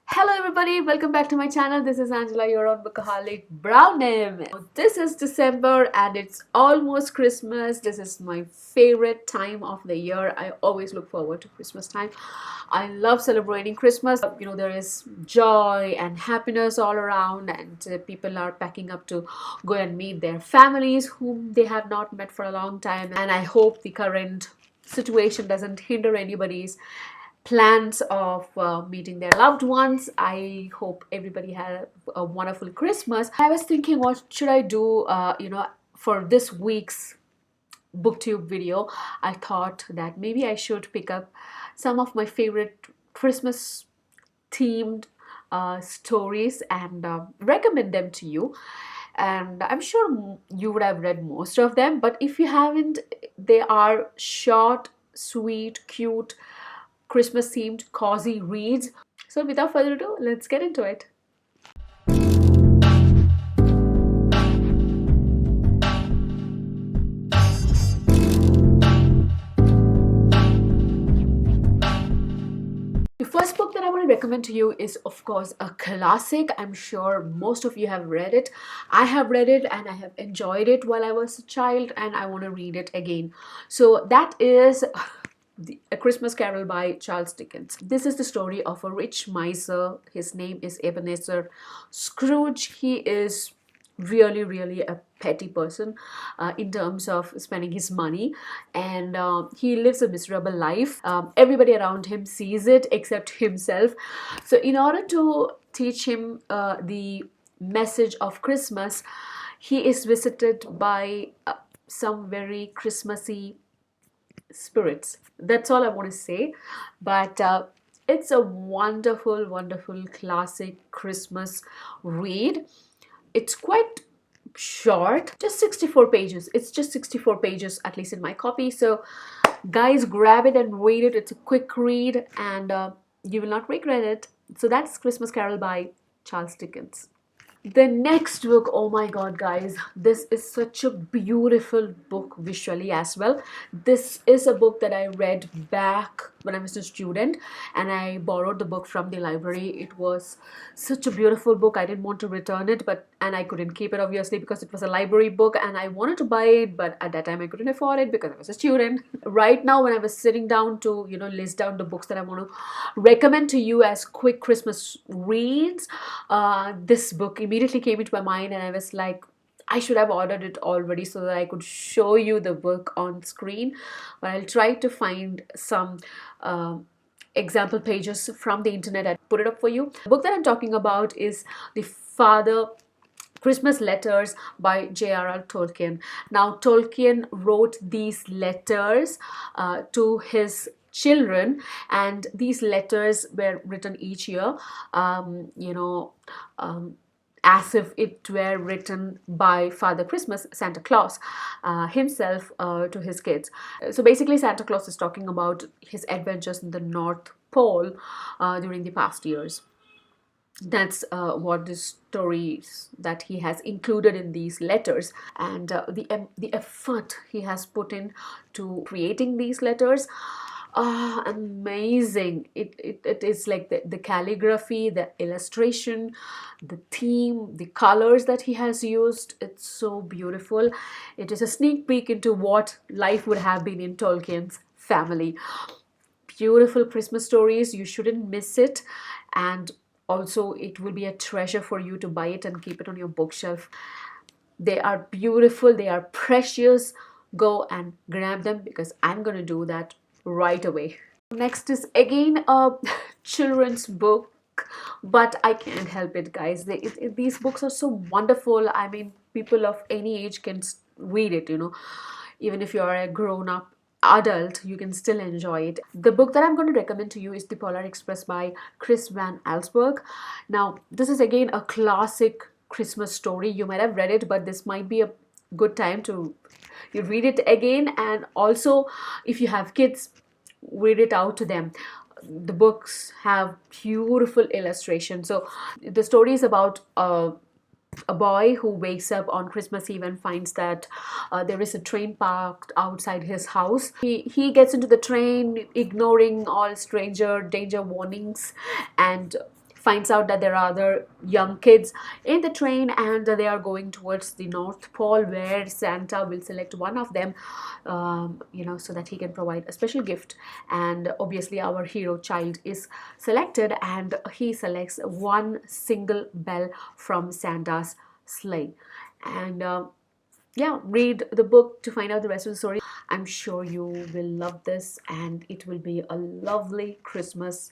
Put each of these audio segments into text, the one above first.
Hello everybody, welcome back to my channel. This is Angela, your own Bookaholic Brownim. This is December and it's almost Christmas. This is my favorite time of the year. I always look forward to Christmas time. I love celebrating Christmas. There is joy and happiness all around, and people are packing up to go and meet their families whom they have not met for a long time. And I hope the current situation doesn't hinder anybody's plans of meeting their loved ones. I hope everybody had a wonderful Christmas. I was thinking, what should I do, for this week's booktube video. I thought that maybe I should pick up some of my favorite Christmas themed stories and recommend them to you. And I'm sure you would have read most of them, but if you haven't, they are short, sweet, cute, Christmas themed cozy reads. So without further ado, let's get into it. The first book that I want to recommend to you is, of course, a classic. I'm sure most of you have read it. I have read it and I have enjoyed it while I was a child, and I want to read it again. So that is A Christmas Carol by Charles Dickens. This is the story of a rich miser. His name is Ebenezer Scrooge. He is really a petty person in terms of spending his money, and he lives a miserable life. Everybody around him sees it except himself. So in order to teach him the message of Christmas, he is visited by some very Christmassy spirits. That's all I want to say. But it's a wonderful classic Christmas read. It's quite short, just 64 pages. It's just 64 pages, at least in my copy. So guys, grab it and read it. It's a quick read, and you will not regret it. So that's Christmas Carol by Charles Dickens. The next book, oh my god guys, this is such a beautiful book visually as well. This is a book that I read back when I was a student, and I borrowed the book from the library. It was such a beautiful book. I didn't want to return it, and I couldn't keep it obviously because it was a library book, and I wanted to buy it, but at that time I couldn't afford it because I was a student. Right now, when I was sitting down to list down the books that I want to recommend to you as quick Christmas reads, this book immediately came into my mind, and I was like, I should have ordered it already so that I could show you the book on screen, but I'll try to find some example pages from the internet and put it up for you. The book that I'm talking about is The Father Christmas Letters by J.R.R. Tolkien. Now, Tolkien wrote these letters to his children, and these letters were written each year, as if it were written by Father Christmas, Santa Claus, himself, to his kids. So basically, Santa Claus is talking about his adventures in the North Pole during the past years. That's what the stories that he has included in these letters, and the effort he has put in to creating these letters. Amazing. It is like the calligraphy, the illustration, the theme, the colors that he has used. It's so beautiful. It is a sneak peek into what life would have been in Tolkien's family. Beautiful Christmas stories. You shouldn't miss it. And also, it will be a treasure for you to buy it and keep it on your bookshelf. They are beautiful. They are precious. Go and grab them, because I'm going to do that right away. Next is again a children's book, but I can't help it, guys. These books are so wonderful. I mean, people of any age can read it, even if you're a grown-up adult, you can still enjoy it. The book that I'm going to recommend to you is The Polar Express by Chris Van Allsburg. Now, this is again a classic Christmas story. You might have read it, but this might be a good time to read it again, and also if you have kids, read it out to them. The books have beautiful illustration. So the story is about a boy who wakes up on Christmas Eve and finds that there is a train parked outside his house. He gets into the train ignoring all stranger danger warnings and finds out that there are other young kids in the train, and they are going towards the North Pole, where Santa will select one of them, so that he can provide a special gift. And obviously our hero child is selected, and he selects one single bell from Santa's sleigh. And yeah, read the book to find out the rest of the story. I'm sure you will love this, and it will be a lovely Christmas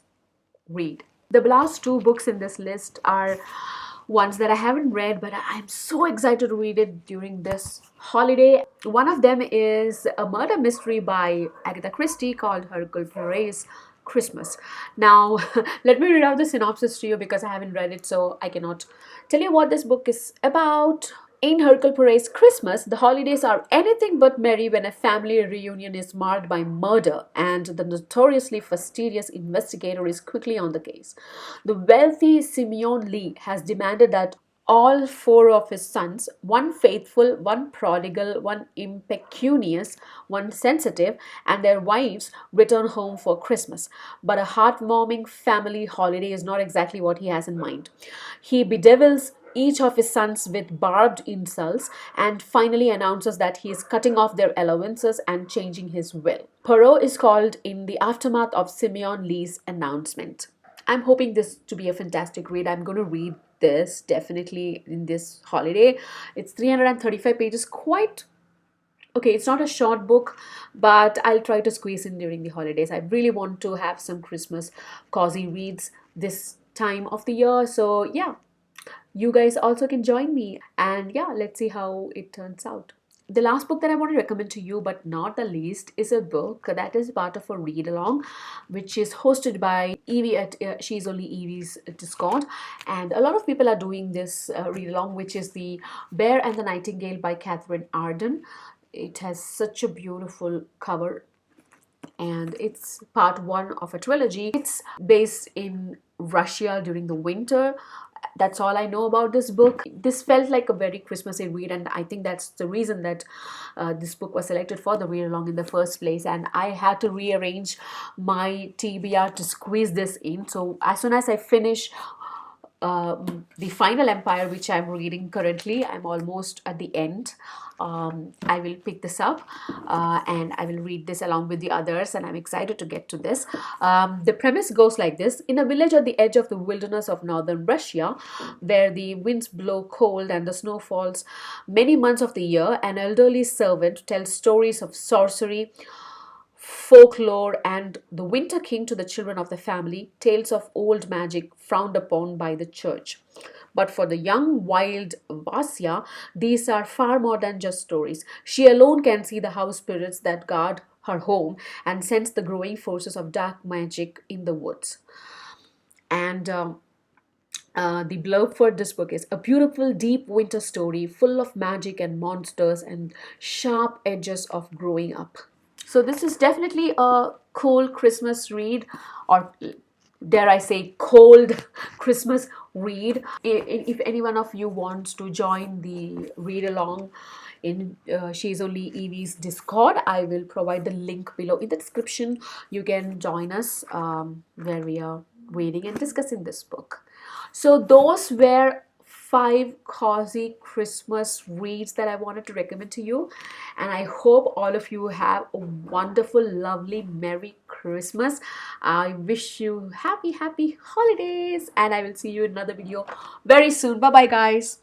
read. The last two books in this list are ones that I haven't read, but I'm so excited to read it during this holiday. One of them is a murder mystery by Agatha Christie called Hercule Poirot's Christmas. Now, let me read out the synopsis to you because I haven't read it, so I cannot tell you what this book is about. In Hercule Poirot's Christmas, the holidays are anything but merry when a family reunion is marred by murder, and the notoriously fastidious investigator is quickly on the case. The wealthy Simeon Lee has demanded that all four of his sons, one faithful, one prodigal, one impecunious, one sensitive, and their wives, return home for Christmas. But a heartwarming family holiday is not exactly what he has in mind. He bedevils each of his sons with barbed insults, and finally announces that he is cutting off their allowances and changing his will. Poirot is called in the aftermath of Simeon Lee's announcement. I'm hoping this to be a fantastic read. I'm going to read this definitely in this holiday. It's 335 pages, quite okay. It's not a short book, but I'll try to squeeze in during the holidays. I really want to have some Christmas cozy reads this time of the year. So yeah, you guys also can join me, and yeah, let's see how it turns out. The last book that I want to recommend to you, but not the least, is a book that is part of a read along, which is hosted by Evie at She's Only Evie's Discord. And a lot of people are doing this read along, which is The Bear and the Nightingale by Catherine Arden. It has such a beautiful cover, and it's part one of a trilogy. It's based in Russia during the winter. That's all I know about this book. This felt like a very Christmassy read, and I think that's the reason that this book was selected for the read along in the first place. And I had to rearrange my TBR to squeeze this in. So as soon as I finish The Final Empire, which I'm reading currently, I'm almost at the end. I will pick this up and I will read this along with the others, and I'm excited to get to this. The premise goes like this. In a village at the edge of the wilderness of northern Russia, where the winds blow cold and the snow falls many months of the year, an elderly servant tells stories of sorcery, folklore, and the Winter King to the children of the family, tales of old magic frowned upon by the church. But for the young, wild Vasya, these are far more than just stories. She alone can see the house spirits that guard her home and sense the growing forces of dark magic in the woods. And the blurb for this book is: a beautiful, deep winter story full of magic and monsters and sharp edges of growing up. So this is definitely a cool Christmas read, or dare I say cold Christmas read. If any one of you wants to join the read along in She's Only Evie's Discord, I will provide the link below in the description. You can join us where we are reading and discussing this book. So those were 5 cozy Christmas reads that I wanted to recommend to you, and I hope all of you have a wonderful, lovely, Merry Christmas. I wish you happy holidays, and I will see you in another video very soon. Bye bye guys.